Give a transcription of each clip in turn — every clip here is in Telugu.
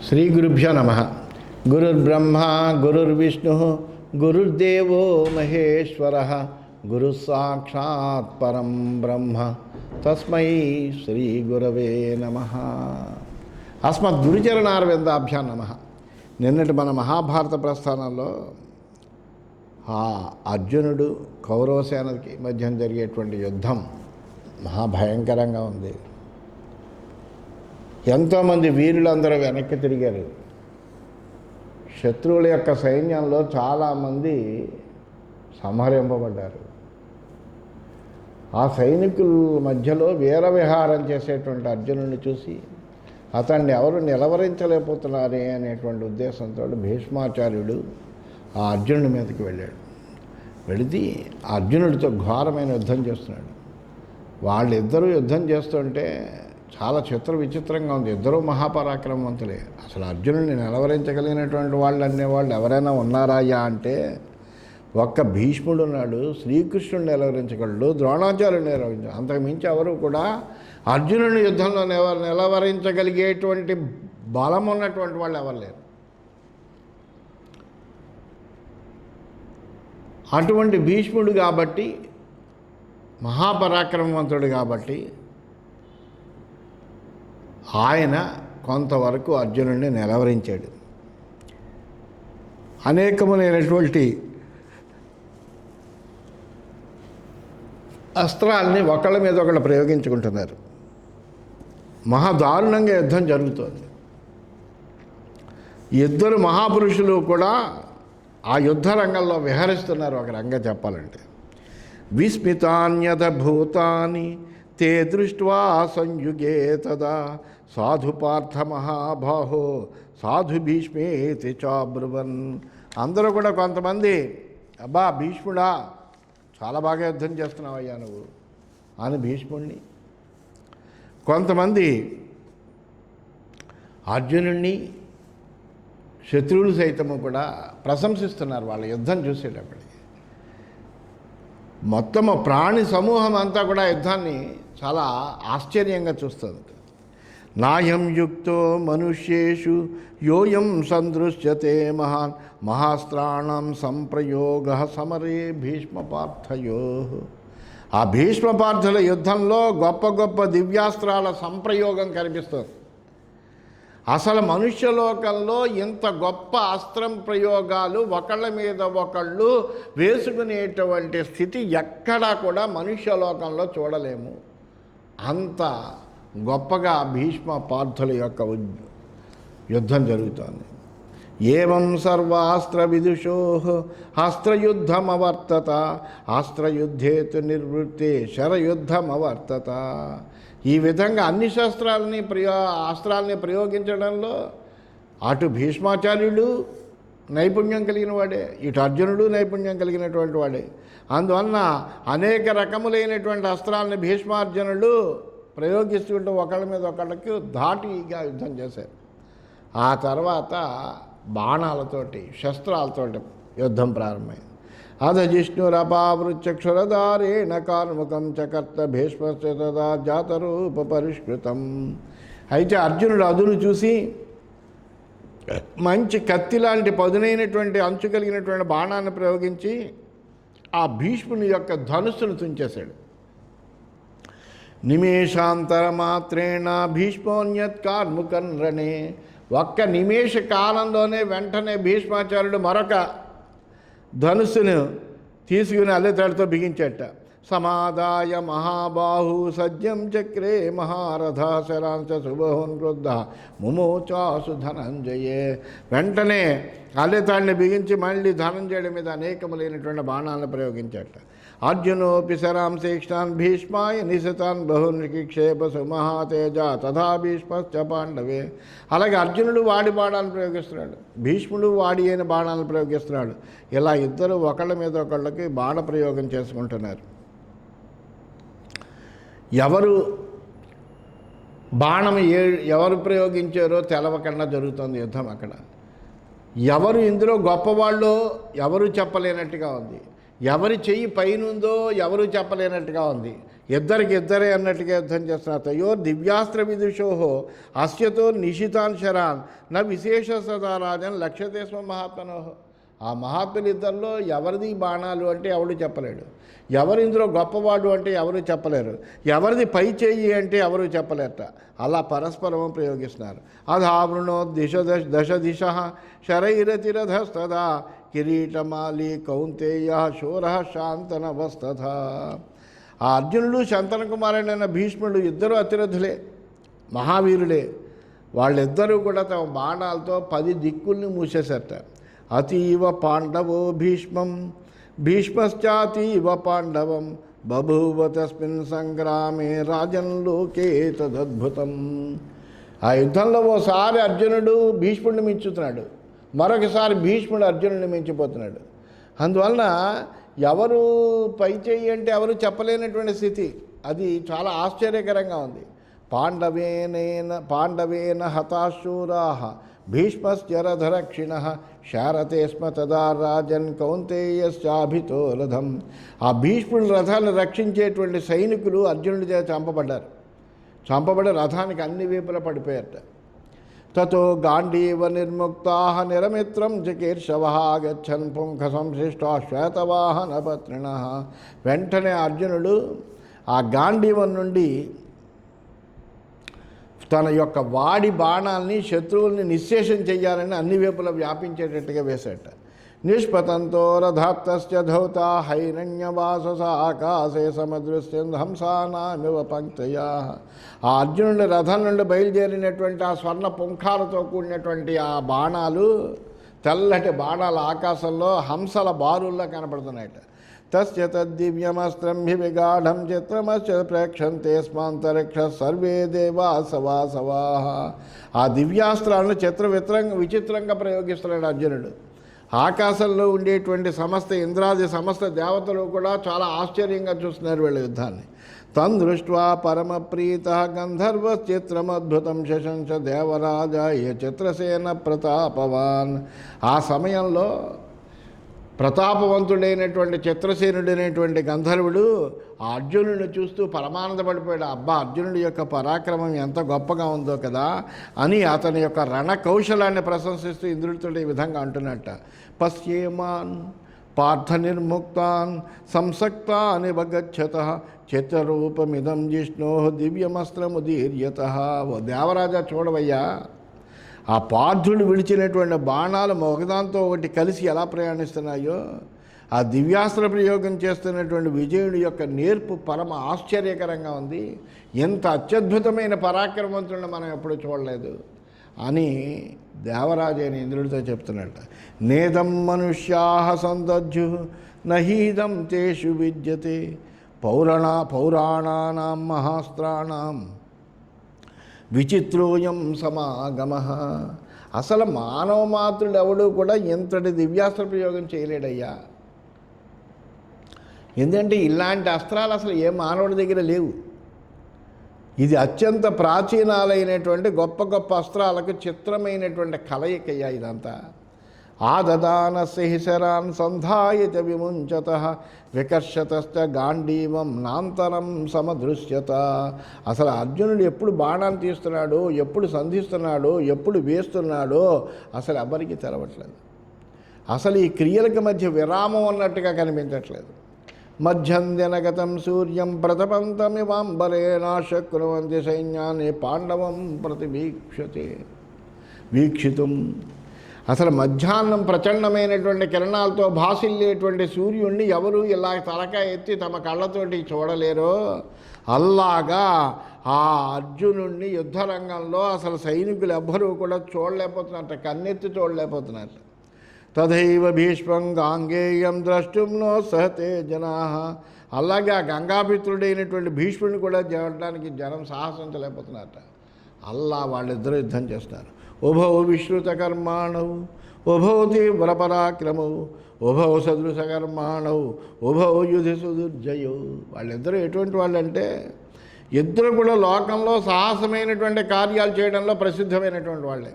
శ్రీ గురుభ్యో నమః. గురుర్బ్రహ్మ గురుర్విష్ణు గురుర్దేవో మహేశ్వరః గురుః సాక్షాత్ పరం బ్రహ్మ తస్మై శ్రీ గురవే నమః. అస్మద్ గురుచరణారవిందాభ్యాం నమః. నిన్నటి మన మహాభారత ప్రస్థానంలో ఆ అర్జునుడు కౌరవసేనకి మధ్య జరిగేటువంటి యుద్ధం మహాభయంకరంగా ఉంది. ఎంతోమంది వీరులందరూ వెనక్కి తిరిగారు. శత్రువుల యొక్క సైన్యంలో చాలామంది సంహరింపబడ్డారు. ఆ సైనికుల మధ్యలో వీరవిహారం చేసేటువంటి అర్జునుడిని చూసి అతన్ని ఎవరు నిలవరించలేకపోతున్నారే అనేటువంటి ఉద్దేశంతో భీష్మాచార్యుడు ఆ అర్జునుడి మీదకి వెళ్ళాడు. వెళితే ఆ అర్జునుడితో ఘోరమైన యుద్ధం చేస్తున్నాడు. వాళ్ళిద్దరూ యుద్ధం చేస్తుంటే చాలా విచిత్రంగా ఉంది. ఇద్దరూ మహాపరాక్రమవంతులే. అసలు అర్జునుడిని నిలవరించగలిగినటువంటి వాళ్ళు అనేవాళ్ళు ఎవరైనా ఉన్నారాయా అంటే ఒక్క భీష్ముడు ఉన్నాడు. శ్రీకృష్ణుడిని నిలవరించగలడు, ద్రోణాచార్యుడు నిలవరించాడు. అంతకుమించి ఎవరు కూడా అర్జునుని యుద్ధంలో నిలవరించగలిగేటువంటి బలం ఉన్నటువంటి వాళ్ళు ఎవరు లేరు. అటువంటి భీష్ముడు కాబట్టి, మహాపరాక్రమవంతుడు కాబట్టి ఆయన కొంతవరకు అర్జునుడిని నిలవరించాడు. అనేకములైనటువంటి అస్త్రాలని ఒకళ్ళ మీద ఒకళ్ళు ప్రయోగించుకుంటున్నారు. మహాదారుణంగా యుద్ధం జరుగుతోంది. ఇద్దరు మహాపురుషులు కూడా ఆ యుద్ధ రంగంలో విహరిస్తున్నారు. ఒక రంగం చెప్పాలంటే విస్మితాన్యత భూతాని తే దృష్ట్వా సంయుగే తదా సాధు పార్థ మహాబాహో సాధు భీష్మేతి చాబ్రువన్. అందరూ కూడా కొంతమంది అబ్బా భీష్ముడా చాలా బాగా యుద్ధం చేస్తున్నావయ్యా నువ్వు అని భీష్ముడిని, కొంతమంది అర్జునుడిని శత్రువులు సైతము కూడా ప్రశంసిస్తున్నారు వాళ్ళ యుద్ధం చూసేటప్పటికి. మొత్తము ప్రాణి సమూహం అంతా కూడా యుద్ధాన్ని చాలా ఆశ్చర్యంగా చూస్తుంది. నాయం యుక్తో మనుష్యేషు యోయం సందృశ్యతే మహాన్ మహాస్త్రాణం సంప్రయోగ సమరే భీష్మపార్థయో. ఆ భీష్మపార్థుల యుద్ధంలో గొప్ప గొప్ప దివ్యాస్త్రాల సంప్రయోగం కనిపిస్తుంది. అసలు మనుష్యలోకంలో ఇంత గొప్ప అస్త్రం ప్రయోగాలు ఒకళ్ళ మీద ఒకళ్ళు వేసుకునేటువంటి స్థితి ఎక్కడా కూడా మనుష్యలోకంలో చూడలేము. అంత గొప్పగా భీష్మపార్థుల యొక్క యుద్ధం జరుగుతోంది. ఏవం సర్వాస్త్ర విదుషో అస్త్రయుద్ధమవర్తత అస్త్రయుద్ధేతు నిర్వృత్తే శరయుద్ధమవర్తత. ఈ విధంగా అన్ని అస్త్రాలని ప్రయోగించడంలో అటు భీష్మాచార్యుడు నైపుణ్యం కలిగిన వాడే, ఇటు అర్జునుడు నైపుణ్యం కలిగినటువంటి వాడే. అందువలన అనేక రకములైనటువంటి అస్త్రాలని భీష్మార్జునుడు ప్రయోగిస్తుంటూ ఒకళ్ళ మీద ఒకళ్ళకి ధాటిగా యుద్ధం చేశారు. ఆ తర్వాత బాణాలతోటి శస్త్రాలతోటి యుద్ధం ప్రారంభమైంది. అధ జిష్ణురపావృక్షురధారేణ కార్ముకం చకర్త భీష్మస్య తదా జాతరూప పరిష్కృతం. అయితే అర్జునుడు అదును చూసి మంచి కత్తి లాంటి పదునైనటువంటి అంచు కలిగినటువంటి బాణాన్ని ప్రయోగించి ఆ భీష్ముని యొక్క ధనుస్సును తుంచేశాడు. నిమేషాంతర మాత్రేణ భీష్మోన్యత్ కార్ముకన్ రణే. ఒక్క నిమేష కాలంలోనే వెంటనే భీష్మాచార్యుడు మరొక ధనుస్సును తీసుకుని అల్లెతాడుతో బిగించట. సమాదాయ మహాబాహు సజ్జం చక్రే మహారథాశరాంశ శుభోన్ క్రుద్ధ ముమోచాసు ధనంజయే. వెంటనే అల్లెతాడిని బిగించి మళ్ళీ ధనంజయుడి మీద అనేకములైనటువంటి బాణాలను ప్రయోగించట. అర్జునోపి శరాంశేక్షాన్ భీష్మాయ నిశితాన్ బహునిక్షేప సుమహాతేజ తథా భీష్మశ్చ పాండవే. అలాగే అర్జునుడు వాడి బాణాలను ప్రయోగిస్తున్నాడు, భీష్ముడు వాడి అయిన బాణాలను ప్రయోగిస్తున్నాడు. ఇలా ఇద్దరు ఒకళ్ళ మీద ఒకళ్ళకి బాణ ప్రయోగం చేసుకుంటున్నారు. ఎవరు బాణం ఎవరు ప్రయోగించారో తెలవకుండా జరుగుతుంది యుద్ధం. అక్కడ ఎవరు ఇందులో గొప్పవాళ్ళో ఎవరు చెప్పలేనట్టుగా ఉంది. ఎవరి చెయ్యి పైనుందో ఎవరు చెప్పలేనట్టుగా ఉంది. ఇద్దరికి ఇద్దరే అన్నట్టుగా యుద్ధం చేస్తున్నారు. తయోర్ దివ్యాస్త్ర విదుషోహో అస్యతో నిశితాన్ శరాన్ నా విశేష సదా రాజన్ లక్ష్యతే స్మ మహాత్మనోహో. ఆ మహాత్ములు ఇద్దరిలో ఎవరిది బాణాలు అంటే ఎవడు చెప్పలేడు, ఎవరు ఇందులో గొప్పవాడు అంటే ఎవరు చెప్పలేరు, ఎవరిది పై చేయి అంటే ఎవరు చెప్పలేట. అలా పరస్పరం ప్రయోగిస్తున్నారు. అధావృణో దశ దిశ శరైరతిరధస్తదా కిరీటమాలి కౌంతేయ శూర శాంతనవస్తథ. ఆ అర్జునుడు శంతన కుమారుడైన భీష్ముడు ఇద్దరు అతిరథులే, మహావీరులే. వాళ్ళిద్దరూ కూడా తమ బాణాలతో 10 దిక్కుల్ని మూసేశారట. అతీవ పాండవో భీష్మం భీష్మశ్చాతీవ పాండవం బభూవ తస్మిన్ సంగ్రామే రాజన్లోకే తదద్భుతం. ఆ యుద్ధంలో ఓసారి అర్జునుడు భీష్ముడిని మించుతున్నాడు, మరొకసారి భీష్ముడు అర్జునుడిని మించిపోతున్నాడు. అందువలన ఎవరు పై చేయి అంటే ఎవరు చెప్పలేనటువంటి స్థితి. అది చాలా ఆశ్చర్యకరంగా ఉంది. పాండవేన హతాశూరా భీష్మశ్చరధరక్షిణ శారతే స్మ తదా రాజన్ కౌంతేయశ్చాభితో రథం. ఆ భీష్ముడి రథాన్ని రక్షించేటువంటి సైనికులు అర్జునుడి చేత చంపబడి రథానికి అన్ని వైపులా పడిపోయారట. తతో గాంధీవ నిర్ముక్తా నిరమిత్రం చికీర్షవ గచ్చన్ పుంఖ సంశిష్ట శ్వేతవాహన పత్రిణ. వెంటనే అర్జునుడు ఆ గాంధీవం నుండి తన యొక్క వాడి బాణాలని శత్రువుల్ని నిశ్శేషం చెయ్యాలని అన్ని వైపులా వ్యాపించేటట్టుగా వేశాట. నిష్పతంతో రథాప్తస్య ధౌతా హైరణ్యవాసస ఆకాశే సమదృశ్యం హంసానామివ పంక్తయా. ఆ అర్జునుడి రథం నుండి బయలుదేరినటువంటి ఆ స్వర్ణ పుంఖాలతో కూడినటువంటి ఆ బాణాలు, తెల్లటి బాణాలు ఆకాశంలో హంసల బారుల్లో కనపడుతున్నాయట. తస్య తద్దివ్యమస్త్రం హి విగాఢం చిత్రమశ్చ ప్రేక్షంతే స్మాంతరిక్ష సర్వే దేవాసవాసవా. ఆ దివ్యాస్త్రాలను విచిత్రంగా ప్రయోగిస్తున్నాడు అర్జునుడు. ఆకాశంలో ఉండేటువంటి సమస్త ఇంద్రాది సమస్త దేవతలు కూడా చాలా ఆశ్చర్యంగా చూస్తున్నారు వీళ్ళ యుద్ధాన్ని. తం దృష్ట్వా పరమప్రీత గంధర్వ చిత్రమద్భుతం శశంస దేవరాజ ఏ చిత్రసేన ప్రతాపవాన్. ఆ సమయంలో ప్రతాపవంతుడైనటువంటి చిత్రసేనుడైనటువంటి గంధర్వుడు ఆ అర్జునుడిని చూస్తూ పరమానందపడిపోయాడు. అబ్బా, అర్జునుడి యొక్క పరాక్రమం ఎంత గొప్పగా ఉందో కదా అని అతని యొక్క రణ కౌశలాన్ని ప్రశంసిస్తూ ఇంద్రుడితో ఈ విధంగా అంటున్నట్ట. పశ్యేమాన్ పార్థ నిర్ముక్తాన్ సంసక్తాన్ వగచ్చత చిత్రరూపమిదం జిష్ణో దివ్యమస్త్రముదీర్యత. ఓ దేవరాజా, చూడవయ్యా, ఆ పార్థుడు విడిచినటువంటి బాణాలు ఒకదాంతో ఒకటి కలిసి ఎలా ప్రయాణిస్తున్నాయో, ఆ దివ్యాస్త్ర ప్రయోగం చేస్తున్నటువంటి విజయుడి యొక్క నేర్పు పరమ ఆశ్చర్యకరంగా ఉంది. ఎంత అత్యద్భుతమైన పరాక్రమవంతుడిని మనం ఎప్పుడు చూడలేదు అని దేవరాజు అయిన ఇంద్రుడితో చెప్తున్నట్ట. నేదం మనుష్యాః సందజ్జు నహీదం తేషు విద్యతే పౌరాణానాం మహాస్త్రాణం విచిత్రోయం సమాగమ. అసలు మానవ మాతృడు ఎవడు కూడా ఇంతటి దివ్యాస్త్ర ప్రయోగం చేయలేడయ్యా. ఎందుకంటే ఇలాంటి అస్త్రాలు అసలు ఏ మానవుడి దగ్గర లేవు. ఇది అత్యంత ప్రాచీనాలైనటువంటి గొప్ప గొప్ప అస్త్రాలకు చిత్రమైనటువంటి కలయికయ్యా ఇదంతా. ఆదదాన శరాన్ సంధాయత విముంచత వికర్షతశ్చ గాంధీవం నాంతరం సమదృశ్యత. అసలు అర్జునుడు ఎప్పుడు బాణాన్ని తీస్తున్నాడో, ఎప్పుడు సంధిస్తున్నాడో, ఎప్పుడు వేస్తున్నాడో అసలు ఎవరికి తెలవట్లేదు. అసలు ఈ క్రియలకు మధ్య విరామం అన్నట్టుగా కనిపించట్లేదు. మధ్యందినగతం సూర్యం ప్రతపంతమివాంబరేణాశక్నువంతి సైన్యాన్ని పాండవం వీక్షితుం. అసలు మధ్యాహ్నం ప్రచండమైనటువంటి కిరణాలతో భాసిల్లేటువంటి సూర్యుడిని ఎవరు ఇలా తలకాయ ఎత్తి తమ కళ్ళతోటి చూడలేరో అల్లాగా ఆ అర్జునుడిని యుద్ధరంగంలో అసలు సైనికులు ఎవ్వరూ కూడా చూడలేకపోతున్నట్ట, కన్నెత్తి చూడలేకపోతున్నట్టు. తథైవ భీష్మం గాంగేయం ద్రష్టుం నో సహతే జనా. అలాగే ఆ గంగాపిత్రుడైనటువంటి భీష్ముడిని కూడా చూడడానికి జనం సాహసించలేకపోతున్నారట. అల్లా వాళ్ళిద్దరూ యుద్ధం చేస్తున్నారు. ఉభౌ విశ్రుతకర్మాణౌ ఉభౌ తీవ్రపరాక్రమౌ ఉభౌ సదృశకర్మాణౌ ఉభౌ యుధి సుదుర్జయౌ. వాళ్ళిద్దరూ ఎటువంటి వాళ్ళంటే ఇద్దరు కూడా లోకంలో సాహసమైనటువంటి కార్యాలు చేయడంలో ప్రసిద్ధమైనటువంటి వాళ్ళే.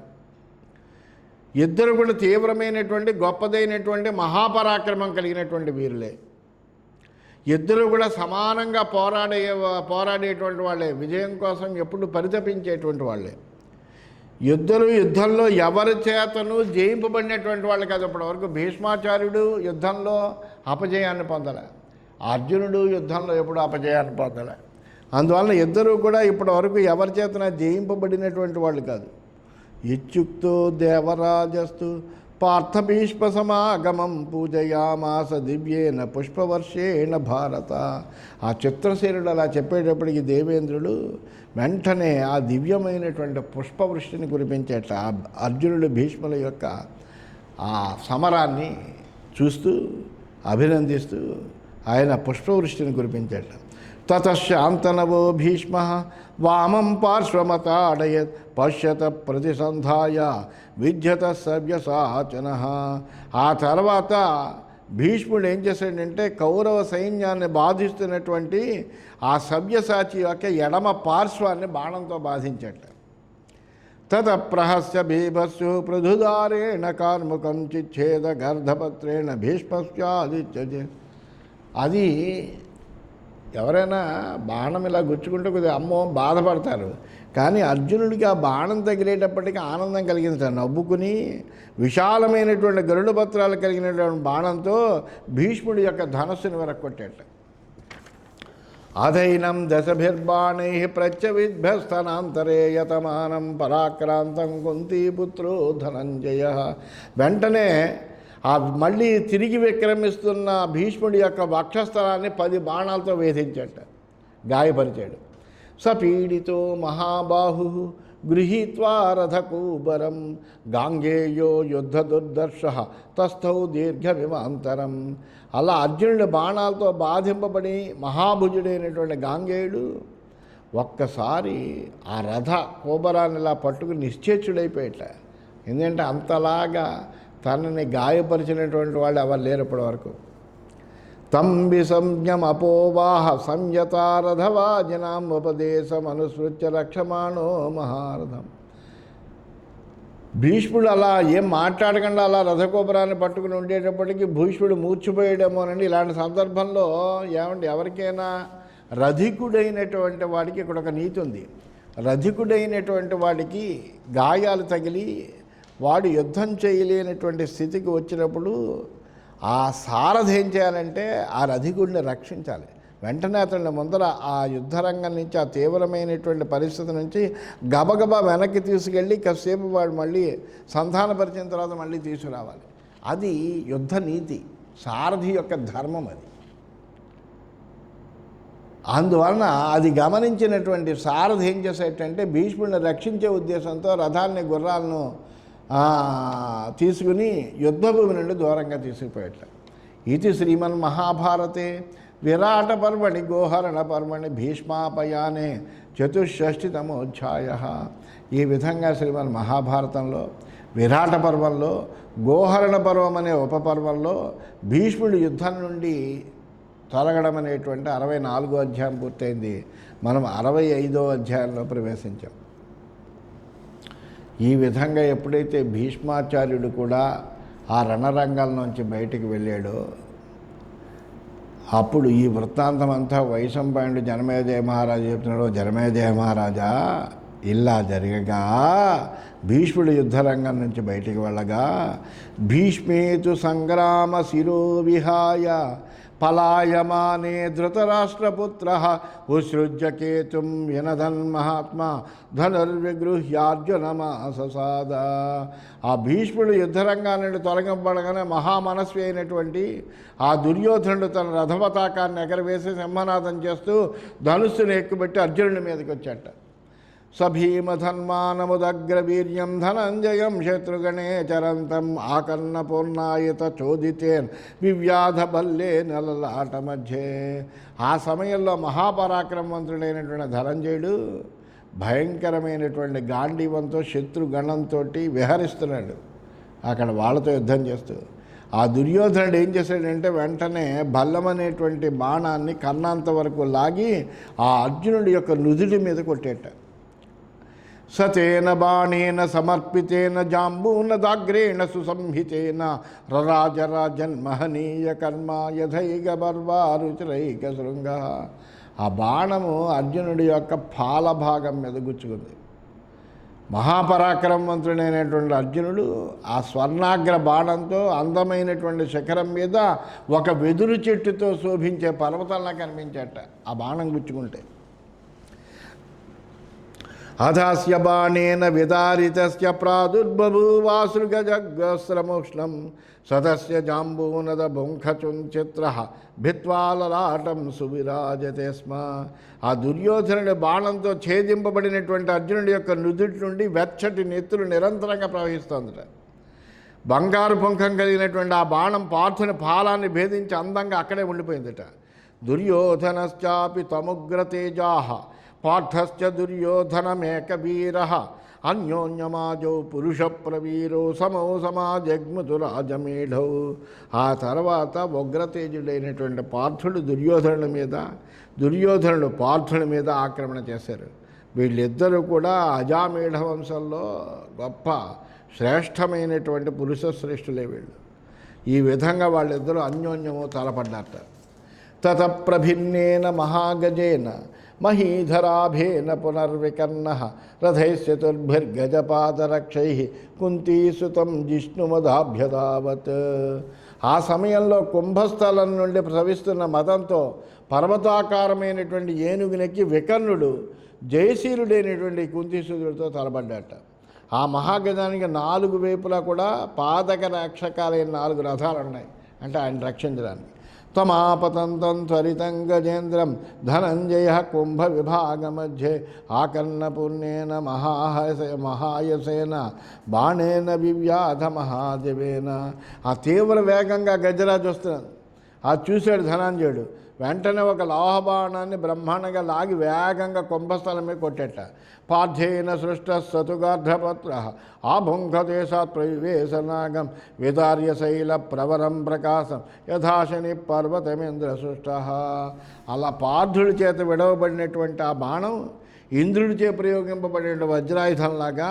ఇద్దరు కూడా తీవ్రమైనటువంటి గొప్పదైనటువంటి మహాపరాక్రమం కలిగినటువంటి వీరులే. ఇద్దరు కూడా సమానంగా పోరాడేటువంటి వాళ్ళే, విజయం కోసం ఎప్పుడు పరితపించేటువంటి వాళ్ళే. ఇద్దరు యుద్ధంలో ఎవరి చేతను జయింపబడినటువంటి వాళ్ళు కాదు. ఇప్పటివరకు భీష్మాచార్యుడు యుద్ధంలో అపజయాన్ని పొందలే, అర్జునుడు యుద్ధంలో ఎప్పుడు అపజయాన్ని పొందలే. అందువలన ఇద్దరూ కూడా ఇప్పటివరకు ఎవరి చేతన జయింపబడినటువంటి వాళ్ళు కాదు. ఇత్యుక్తో దేవరాజస్తు పార్థభీష్మ సమాగమం పూజయామాస దివ్యేన పుష్పవర్షేణ భారత. ఆ చిత్రసేనుడు అలా చెప్పేటప్పటికి దేవేంద్రుడు వెంటనే ఆ దివ్యమైనటువంటి పుష్పవృష్టిని కురిపించేట. అర్జునుడు భీష్ముల యొక్క ఆ సమరాన్ని చూస్తూ అభినందిస్తూ ఆయన పుష్పవృష్టిని కురిపించేట. తతశాంతనవో భీష్మ వామం పార్శ్వమతాడయత్ పశ్యత ప్రతిసంధాయ విద్యత సవ్యసాచన. ఆ తర్వాత భీష్ముడు ఏం చేశాడంటే కౌరవ సైన్యాన్ని బాధిస్తున్నటువంటి ఆ సవ్యసాచి యొక్క ఎడమ పార్శ్వాన్ని బాణంతో బాధించట. తత ప్రహస్య భీభస్సు పృథుదారేణ కార్ముకం చిచ్ఛేద గర్ధపత్రేణ భీష్మస్యాదిత్య. అది ఎవరైనా బాణం ఇలా గుచ్చుకుంటే కొద్దిగా అమ్మో బాధపడతారు, కానీ అర్జునుడికి ఆ బాణం తగిలేటప్పటికీ ఆనందం కలిగింది. నవ్వుకుని విశాలమైనటువంటి గరుడ పత్రాలు కలిగినటువంటి బాణంతో భీష్ముడి యొక్క ధనస్సును వెరక్కొట్టేట. అధైనం దశభిర్బాణై ప్రత్యవిద్భ్యస్తనాంతరే యతమానం పరాక్రాంతం కుంతీపుత్రో ధనంజయ. వెంటనే ఆ మళ్ళీ తిరిగి విక్రమిస్తున్న భీష్ముడి యొక్క వక్షస్థలాన్ని 10 బాణాలతో వేధించాట, గాయపరిచాడు. సపీడితో మహాబాహు గృహీత్వా రథకూబరం గాంగేయో యుద్ధ దుర్దర్శ తస్థౌ దీర్ఘమిమాంతరం. అలా అర్జునుడి బాణాలతో బాధింపబడి మహాభుజుడైనటువంటి గాంగేయుడు ఒక్కసారి ఆ రథ కూబరాన్ని ఇలా పట్టుకుని నిశ్చేచుడైపోయేట. ఎందుకంటే అంతలాగా తనని గాయపరిచినటువంటి వాళ్ళు ఎవరు లేరు ఇప్పటి వరకు. తంబి సంజ్ఞం అపోవాహ సంయతారథవాజనాం ఉపదేశం అనుసృత్య రక్షమాణో మహారథం. భీష్ముడు అలా ఏం మాట్లాడకుండా అలా రథకోపురాన్ని పట్టుకుని ఉండేటప్పటికీ భీష్ముడు మూర్చిపోయాడేమోనండి. ఇలాంటి సందర్భంలో ఎవరికైనా రధికుడైనటువంటి వాడికి ఇక్కడ ఒక నీతి ఉంది. రధికుడైనటువంటి వాడికి గాయాలు తగిలి వాడు యుద్ధం చేయలేనటువంటి స్థితికి వచ్చినప్పుడు ఆ సారథి ఏం చేయాలంటే ఆ రధికుడిని రక్షించాలి. వెంటనే అతన్ని ముందర ఆ యుద్ధరంగం నుంచి ఆ తీవ్రమైనటువంటి పరిస్థితి నుంచి గబగబా వెనక్కి తీసుకెళ్ళి కాసేపు వాడు మళ్ళీ సంధానపరిచిన తర్వాత మళ్ళీ తీసుకురావాలి. అది యుద్ధ నీతి, సారథి యొక్క ధర్మం అది. అందువలన అది గమనించినటువంటి సారథి ఏం చేసేటంటే భీష్ముడిని రక్షించే ఉద్దేశంతో రథాన్ని గుర్రాలను తీసుకుని యుద్ధభూమి నుండి దూరంగా తీసుకుపోయేట. ఇది శ్రీమన్మహాభారతే విరాట పర్వణి గోహరణ పర్వణి భీష్మాపయానే చతుషష్ఠితమోధ్యాయ. ఈ విధంగా శ్రీమన్ మహాభారతంలో విరాట పర్వంలో గోహరణ పర్వం అనే ఉపపర్వంలో భీష్ముడి యుద్ధం నుండి తొలగడం అనేటువంటి 64వ అధ్యాయం పూర్తయింది. మనం 65వ అధ్యాయంలో ప్రవేశించాం. ఈ విధంగా ఎప్పుడైతే భీష్మాచార్యుడు కూడా ఆ రణరంగం నుంచి బయటికి వెళ్ళాడో అప్పుడు ఈ వృత్తాంతం అంతా వైశంపాయనుడు జనమేజయ మహారాజు చెప్తున్నాడు. జనమేజయ మహారాజా, ఇలా జరగగా భీష్ముడు యుద్ధరంగం నుంచి బయటికి వెళ్ళగా భీష్మేతు సంగ్రామ శిరో విహాయ పలాయమానే ధృతరాష్ట్రపుత్ర ఉసృజ్య కేతుం వినదన్ మహాత్మా ధనుర్విగృహ్యార్జునమాససాద. ఆ భీష్ముడు యుద్ధరంగాన్ని తొలగింపడగానే మహామనస్వి అయినటువంటి ఆ దుర్యోధనుడు తన రథపతాకాన్ని ఎగరవేసి సింహనాదం చేస్తూ ధనుస్సును ఎక్కుబెట్టి అర్జునుడి మీదకి వచ్చాట. సభీమధన్మానముదగ్రవీర్యం ధనంజయం శత్రుగణే చరంతం ఆకర్ణ పూర్ణాయత చోదితేన్ వివ్యాధ బల్లే నలలాట మధ్యే. ఆ సమయంలో మహాపరాక్రమవంతుడైనటువంటి ధనంజయుడు భయంకరమైనటువంటి గాంధీవంతో శత్రుగణంతో విహరిస్తున్నాడు అక్కడ వాళ్ళతో యుద్ధం చేస్తూ. ఆ దుర్యోధనుడు ఏం చేశాడంటే వెంటనే బల్లమనేటువంటి బాణాన్ని కన్నంత వరకు లాగి ఆ అర్జునుడి యొక్క నుదుటి మీద కొట్టేట. సతేన బాణేన సమర్పితేన జాంబూనదాగ్రేణ సుసంహితేన రరాజరాజన్మహనీయ కర్మ యథైక బర్వారుచిరైక శృంగ. ఆ బాణము అర్జునుడి యొక్క పాల భాగం మీద గుచ్చుకుంది. మహాపరాక్రమవంతుడైనటువంటి అర్జునుడు ఆ స్వర్ణాగ్ర బాణంతో అందమైనటువంటి శిఖరం మీద ఒక వెదురు చెట్టుతో శోభించే పర్వతంలా కనిపించేట ఆ బాణం గుచ్చుకుంటే. అథాస్య బాణేన విదారితస్య ప్రాదుర్బభూవాసృగజగ్రస్రముష్ణం సతస్య జాంబూనద బుంఖచుంచిత్ర భిత్వాలలాటం సువిరాజతే స్మ. ఆ దుర్యోధనుడి బాణంతో ఛేదింపబడినటువంటి అర్జునుడి యొక్క నుదుటి నుండి వెచ్చటి నెత్తులు నిరంతరంగా ప్రవహిస్తుందట. బంగారు పుంఖం కలిగినటువంటి ఆ బాణం పార్థుని పాలాన్ని భేదించి అందంగా అక్కడే ఉండిపోయిందట. దుర్యోధనశ్చాపి తముగ్రతేజాః పార్థశ్చ దుర్యోధనమేకవీర అన్యోన్యమాజౌ పురుష ప్రవీరో సమో సమాజగ్ముతురాజమేఢౌ. ఆ తర్వాత ఉగ్రతేజుడైనటువంటి పార్థుడు దుర్యోధనుడు పార్థుడి మీద ఆక్రమణ చేశారు. వీళ్ళిద్దరూ కూడా అజామేఢ వంశంలో గొప్ప శ్రేష్టమైనటువంటి పురుష శ్రేష్ఠులే వీళ్ళు. ఈ విధంగా వాళ్ళిద్దరూ అన్యోన్యము తలపడ్డారట. తత ప్రభిన్నేన మహాగజేన మహీధరాభేన పునర్వికర్ణ రథైశ్చతుర్భిర్గజపాదరక్షై కుంతీసుతం జిష్ణుమదాభ్యదావత్. ఆ సమయంలో కుంభస్థలం నుండి ప్రవహిస్తున్న మతంతో పర్వతాకారమైనటువంటి ఏనుగునెక్కి వికర్ణుడు జయశీలుడైనటువంటి కుంతీసుతుడితో తలబడ్డాట. ఆ మహాగజానికి 4 వైపులా కూడా పాదక రక్షకాలైన 4 రథాలు ఉన్నాయి, అంటే ఆయన రక్షించడానికి. తమాపతంతం త్వరితం గజేంద్రం ధనంజయ కుంభ విభాగ మధ్యే ఆకర్ణపుణ్యేన మహాయసేన బాణేన వివ్యాధ మహాదేవేన. ఆ తీవ్ర వేగంగా గజరాజు వస్తున్నాడు. అది చూశాడు ధనంజయుడు. వెంటనే ఒక లోహబాణాన్ని బ్రహ్మాండంగా లాగి వేగంగా కుంభస్థలం మీద కొట్టేట. పార్థేన సృష్ట సతుగార్ధపత్ర ఆభుంఖదేశాత్ ప్రవివేశనాగం విదార్య శైల ప్రవరం ప్రకాశం యథాశని పర్వతమేంద్ర సృష్ట. అలా పార్థుడి చేత విడవబడినటువంటి ఆ బాణం ఇంద్రుడి చే ప్రయోగింపబడిన వజ్రాయుధంలాగా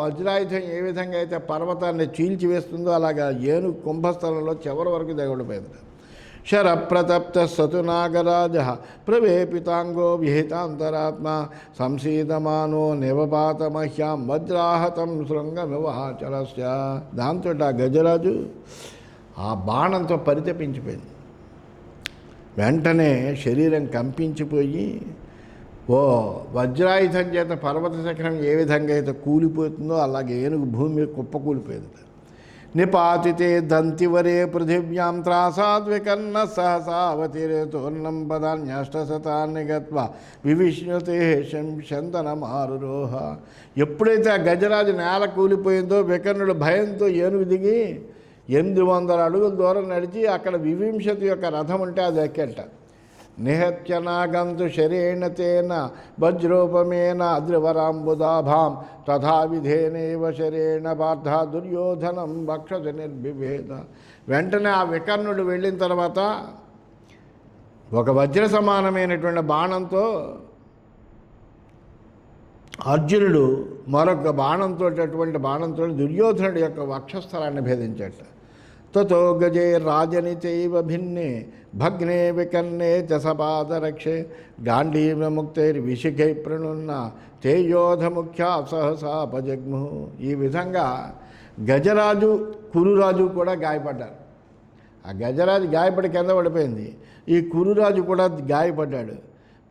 వజ్రాయుధం ఏ విధంగా అయితే పర్వతాన్ని చీల్చివేస్తుందో అలాగా ఏనుగు కుంభస్థలంలో చివరి వరకు దిగబడిపోయింది. శరప్రతప్త సతునాగరాజ ప్రవేపితాంగో విహితాంతరాత్మ సంసీదమానో నివపాతమహ్యాం వజ్రాహతం శృంగమివాచలస్య. దాంతో ఆ గజరాజు ఆ బాణంతో పరితపించిపోయింది. వెంటనే శరీరం కంపించిపోయి వజ్రాయుధం చేత పర్వత శిఖరం ఏ విధంగా అయితే కూలిపోతుందో అలాగే ఏనుగు భూమి మీద కుప్పకూలిపోయింది. నిపాతితే దంతివరే పృథివ్యాం త్రాసాద్వికర్ణ సహసావతిరేతోర్ణం పదాన్యష్టశతాన్ని గత్వా వివిష్ణుతే శంతనమారురోహ. ఎప్పుడైతే ఆ గజరాజు నేల కూలిపోయిందో వికర్ణుడు భయంతో ఏనుగు దిగి 800 అడుగుల దూరం నడిచి అక్కడ వివింశతి యొక్క రథం ఉంటే అది ఎక్కేట. నిహత్యనాగంతు శరేణ తేన వజ్రోపమేన అద్రివరాంబుదాభాం తథా విధేనేవ శరేణ పార్థ దుర్యోధనం భక్షస నిర్విభేద. వెంటనే ఆ వికర్ణుడు వెళ్ళిన తర్వాత ఒక వజ్ర సమానమైనటువంటి బాణంతో అర్జునుడు మరొక బాణంతో దుర్యోధనుడి యొక్క వక్షస్థలాన్ని భేదించాట. తతో గజే రాజనిచైవ భిన్నే భగ్నే వికర్ణే చ సపాదరక్షే గాంధీవముక్తైర్విశిఖై ప్రణున్న తేయోధ ముఖ్య సహసాపజగ్ము. ఈ విధంగా గజరాజు కురురాజు కూడా గాయపడ్డారు. ఆ గజరాజు గాయపడి కింద పడిపోయింది. ఈ కురురాజు కూడా గాయపడ్డాడు.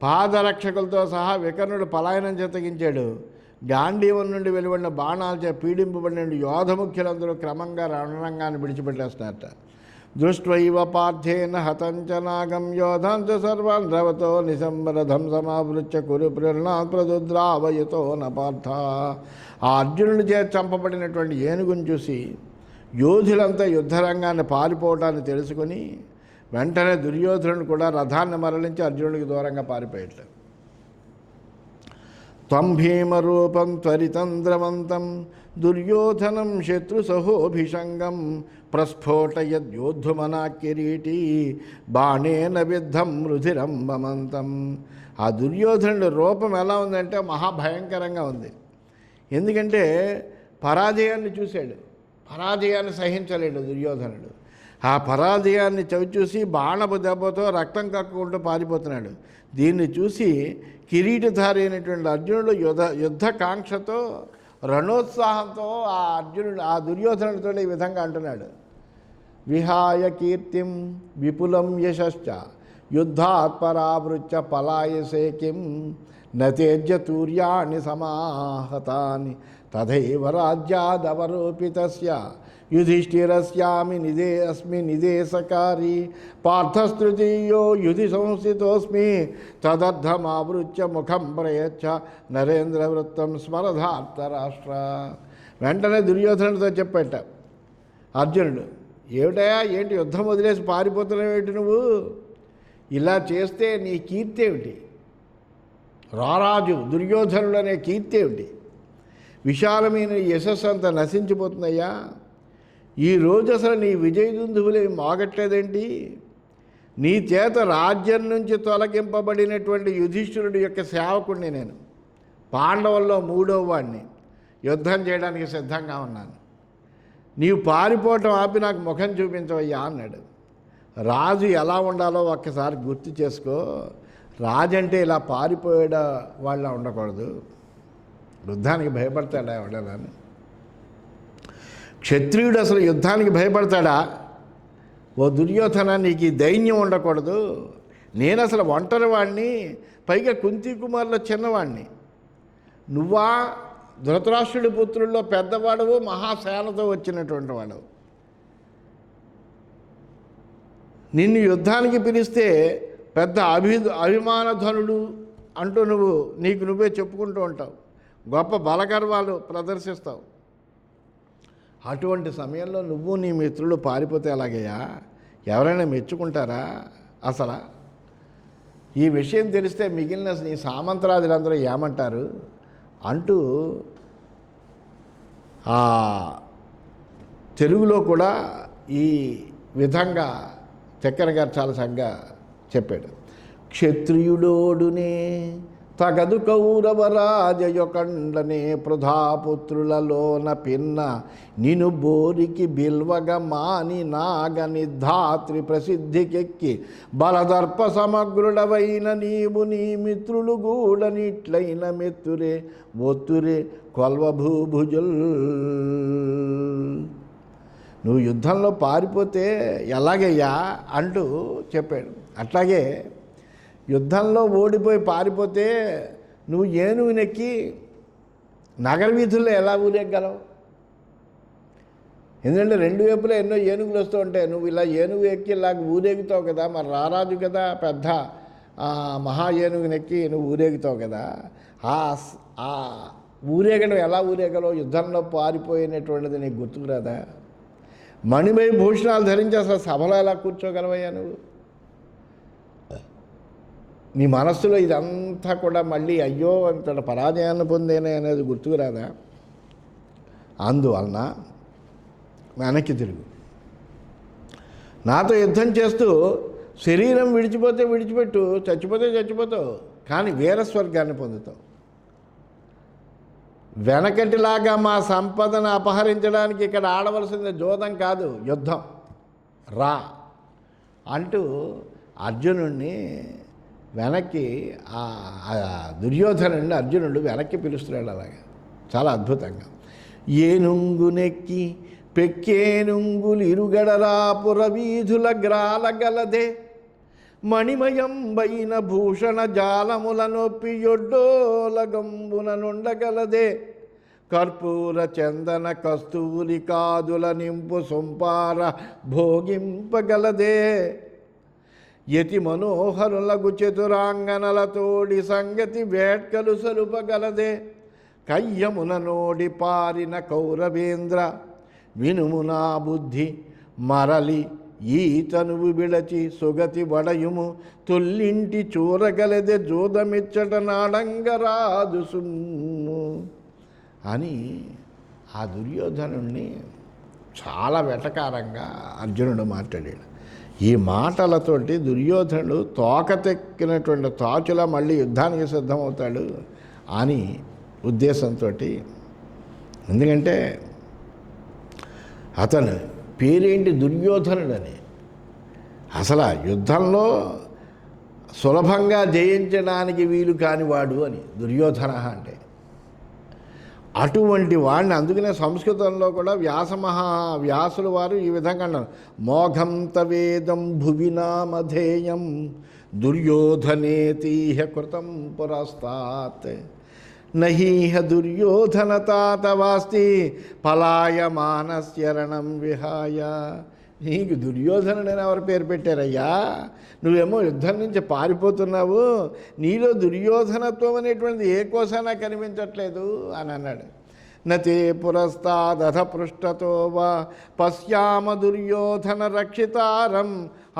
పాదరక్షకులతో సహా వికర్ణుడు పలాయనం చెత్తగించాడు. గాంధీవం నుండి వెలువడిన బాణాలచే పీడింపబడిన యోధముఖ్యులందరూ క్రమంగా రణరంగాన్ని విడిచిపెట్టేస్తున్నారట. దృష్ట్వైవ పార్థేన హతంచనాగం యోధాంచ సర్వాన్ ద్రవతో నిశంబరధం సమావృత్య కురు ప్రేరణాత్ ప్రదుద్రావయతో నపార్థ. ఆ అర్జునుడి చేత చంపబడినటువంటి ఏనుగును చూసి యోధులంతా యుద్ధరంగాన్ని పారిపోవటాన్ని తెలుసుకొని వెంటనే దుర్యోధనుడు కూడా రథాన్ని మరలించి అర్జునుడికి దూరంగా పారిపోయేట. త్వం భీమరూపం త్వరితం ద్రవంతం దుర్యోధనం శత్రుసహోభిషంగం ప్రస్ఫోటయద్యోద్ధుమనా కిరీటీ బాణేన విద్ధం రుధిరం మమంతం. ఆ దుర్యోధనుడి రూపం ఎలా ఉందంటే మహాభయంకరంగా ఉంది. ఎందుకంటే పరాజయాన్ని చూశాడు, పరాజయాన్ని సహించలేడు దుర్యోధనుడు. ఆ పరాజయాన్ని చవిచూసి బాణపు దెబ్బతో రక్తం కక్కుకుంటూ పారిపోతున్నాడు. దీన్ని చూసి కిరీటధారి అయినటువంటి అర్జునుడు యుద్ధ కాంక్షతో రణోత్సాహంతో ఆ దుర్యోధనుడితో ఈ విధంగా అంటున్నాడు. విహాయ కీర్తిం విపులం యశశ్చ యుద్ధాత్ పరావృత్య పలాయసే కిం నతేజ్య తూర్యాణి సమాహతాని తథైవ రాజ్యాదవరోపితస్య యుధిష్ఠిరస్యామి అస్మి నిదేశకారి పార్థస్తృతీయో యుధి సంస్థితోస్మి తదర్థమావృత్య ముఖం ప్రయచ్చ నరేంద్రవృత్తం స్మరధార్తరాష్ట్ర. వెంటనే దుర్యోధనుడితో చెప్పేట అర్జునుడు, ఏమిటయా ఏంటి యుద్ధం వదిలేసి పారిపోతున్నావేంటి నువ్వు? ఇలా చేస్తే నీ కీర్తి ఏమిటి? రారాజు దుర్యోధనుడు అనే కీర్తి ఏమిటి? విశాలమైన యశస్సు అంతా నశించిపోతుందయ్యా. ఈరోజు అసలు నీ విజయదుందువులే మాగట్లేదేంటి? నీ చేత రాజ్యం నుంచి తొలగింపబడినటువంటి యుధిష్ఠిరుడి యొక్క సేవకుడిని నేను, పాండవుల్లో 3వ వాడిని, యుద్ధం చేయడానికి సిద్ధంగా ఉన్నాను. నీవు పారిపోవటం ఆపి నాకు ముఖం చూపించవయ్యా అన్నాడు. రాజు ఎలా ఉండాలో ఒక్కసారి గుర్తు చేసుకో. రాజు అంటే ఇలా పారిపోయేట వాళ్ళ ఉండకూడదు. యుద్ధానికి భయపడతాడా ఎవడనా? క్షత్రియుడు అసలు యుద్ధానికి భయపడతాడా? ఓ దుర్యోధన, నీకు ఈ దైన్యం ఉండకూడదు. నేను అసలు ఒంటరి వాడిని, పైగా కుంతి కుమారులో చిన్నవాడిని. నువ్వా ధృతరాష్ట్రుడి పుత్రుల్లో పెద్దవాడవు, మహాసేనతో వచ్చినటువంటి వాడవు. నిన్ను యుద్ధానికి పిలిస్తే పెద్ద అభిమానధనుడు అంటూ నీకు నువ్వే చెప్పుకుంటూ ఉంటావు, గొప్ప బలగర్వాలు ప్రదర్శిస్తావు. అటువంటి సమయంలో నువ్వు నీ మిత్రులు పారిపోతే ఎలాగయ్యా? ఎవరైనా మెచ్చుకుంటారా అసలు? ఈ విషయం తెలిస్తే మిగిలిన నీ సామంతరాజులందరూ ఏమంటారు అంటూ తెలుగులో కూడా ఈ విధంగా చక్కెర గారు చాలా చక్కగా చెప్పాడు. క్షత్రియుడోడునే తగదు కౌరవరాజయొకండనే పృథాపుత్రులలోన పిన్న నిను బోరికి బిల్వగ మాని నాగని ధాత్రి ప్రసిద్ధికెక్కి బలదర్ప సమగ్రుడవైన నీవు నీ మిత్రులు గూడనిట్లైన మెత్తురే ఒత్తురే కొల్వభూభుజుల్. నువ్వు యుద్ధంలో పారిపోతే ఎలాగయ్యా అంటూ చెప్పాడు. అట్లాగే యుద్ధంలో ఓడిపోయి పారిపోతే నువ్వు ఏనుగు నెక్కి నగర వీధుల్లో ఎలా ఊరేగలవు? ఎందుకంటే 2 వైపులా ఎన్నో ఏనుగులు వస్తూ ఉంటాయి. నువ్వు ఇలా ఏనుగు ఎక్కి ఇలాగ ఊరేగుతావు కదా, మరి రారాజు కదా, పెద్ద మహా ఏనుగు నెక్కి నువ్వు ఊరేగుతావు కదా. ఆ ఊరేగడం ఎలా ఊరేగలవు? యుద్ధంలో పారిపోయినటువంటిది నీకు గుర్తుకురాదా? మణిమయ భూషణాలు ధరించి అసలు సభలో ఎలా కూర్చోగలవయ్యా నువ్వు? నీ మనస్సులో ఇదంతా కూడా మళ్ళీ అయ్యో అంత పరాజయాన్ని పొందేనే అనేది గుర్తుకురాదా? అందువలన వెనక్కి తిరుగు. నాతో యుద్ధం చేస్తూ శరీరం విడిచిపోతే విడిచిపెట్టు, చచ్చిపోతే చచ్చిపోతావు, కానీ వీరస్వర్గాన్ని పొందుతావు. వెనకటిలాగా మా సంపదను అపహరించడానికి ఇక్కడ ఆడవలసింది జోదం కాదు, యుద్ధం రా అంటూ అర్జునుడిని వెనక్కి దుర్యోధనుడిని అర్జునుడు వెనక్కి పిలుస్తున్నాడు. అలాగా చాలా అద్భుతంగా. ఏనుంగునెక్కి పెక్కేనుంగులు ఇరుగడరాపుర వీధుల గ్రాలగలదే మణిమయంబైన భూషణ జాలముల నొప్పి యొడ్డోలగంబున నుండగలదే కర్పూర చందన కస్తూరి కాదుల నింపు సొంపార భోగింపగలదే యతి మనోహరులగు చతురాంగనలతోడి సంగతి వేట్కలు సలుపగలదే కయ్యమున నోడి పారిన కౌరవేంద్ర వినుము నా బుద్ధి మరలి ఈ తనువు విడచి సుగతి వడయుము తొల్లింటి చూరగలదే జోదమిచ్చట నాడంగరాదు సుమ్ము అని ఆ దుర్యోధనుణ్ణి చాలా వెటకారంగా అర్జునుడు మాట్లాడాడు. ఈ మాటలతోటి దుర్యోధనుడు తోకతెక్కినటువంటి తాచులా మళ్ళీ యుద్ధానికి సిద్ధమవుతాడు అని ఉద్దేశంతో ఎందుకంటే అతను పేరేంటి, దుర్యోధనుడని. అసలు యుద్ధంలో సులభంగా జయించడానికి వీలు కానివాడు అని దుర్యోధన అంటే. అటువంటి వాడిని అందుకనే సంస్కృతంలో కూడా వ్యాసులు వారు ఈ విధంగా అన్నారు, మోఘం తవేదం భువినామధేయం దుర్యోధనేతీహ కృతం పురస్తాత్ నహీహ దుర్యోధన తాతవాస్తి పలాయమానస్య రణం విహాయ. నీకు దుర్యోధనుడని ఎవరు పేరు పెట్టారయ్యా? నువ్వేమో యుద్ధం నుంచి పారిపోతున్నావు, నీలో దుర్యోధనత్వం అనేటువంటిది ఏ కోసానా కనిపించట్లేదు అని అన్నాడు. నతే పురస్తాదథ పృష్ఠతో వా పశ్యామ దుర్యోధన రక్షితారం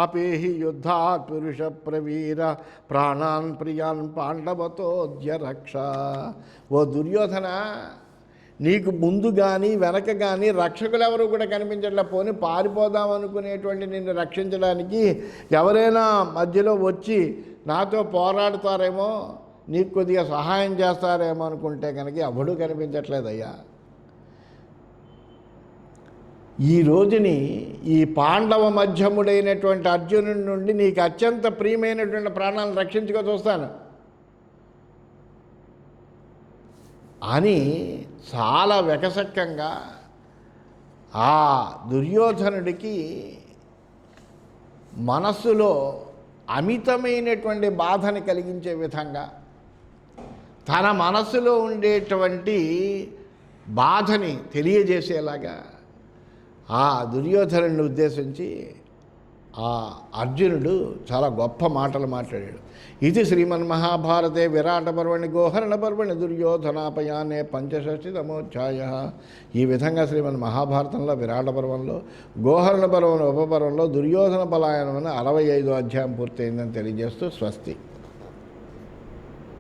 అపేహి యుద్ధాత్ పురుష ప్రవీర ప్రాణాన్ ప్రియాన్ పాండవతోద్య రక్ష. ఓ దుర్యోధన, నీకు ముందు కానీ వెనక కానీ రక్షకులు ఎవరు కూడా కనిపించట్లే. పోని పారిపోదాం అనుకునేటువంటి నిన్ను రక్షించడానికి ఎవరైనా మధ్యలో వచ్చి నాతో పోరాడుతారేమో, నీకు కొద్దిగా సహాయం చేస్తారేమో అనుకుంటే కనుక ఎవడూ కనిపించట్లేదయ్యా. ఈ రోజుని ఈ పాండవ మధ్యముడైనటువంటి అర్జునుడి నుండి నీకు అత్యంత ప్రియమైనటువంటి ప్రాణాలను రక్షించుకో చూస్తాను అని చాలా వెకసక్కంగా ఆ దుర్యోధనుడికి మనస్సులో అమితమైనటువంటి బాధని కలిగించే విధంగా తన మనస్సులో ఉండేటువంటి బాధని తెలియజేసేలాగా ఆ దుర్యోధనుడిని ఉద్దేశించి ఆ అర్జునుడు చాలా గొప్ప మాటలు మాట్లాడాడు. ఇది శ్రీమన్మహాభారతే విరాటపర్వణి గోహరణపర్వణి దుర్యోధనాపయానే పంచషష్టితమోధ్యాయ. ఈ విధంగా శ్రీమన్మహాభారతంలో విరాట పర్వంలో గోహరణ పర్వం ఉపపర్వంలో దుర్యోధన పలాయనం అని 65వ అధ్యాయం పూర్తయిందని తెలియజేస్తూ స్వస్తి.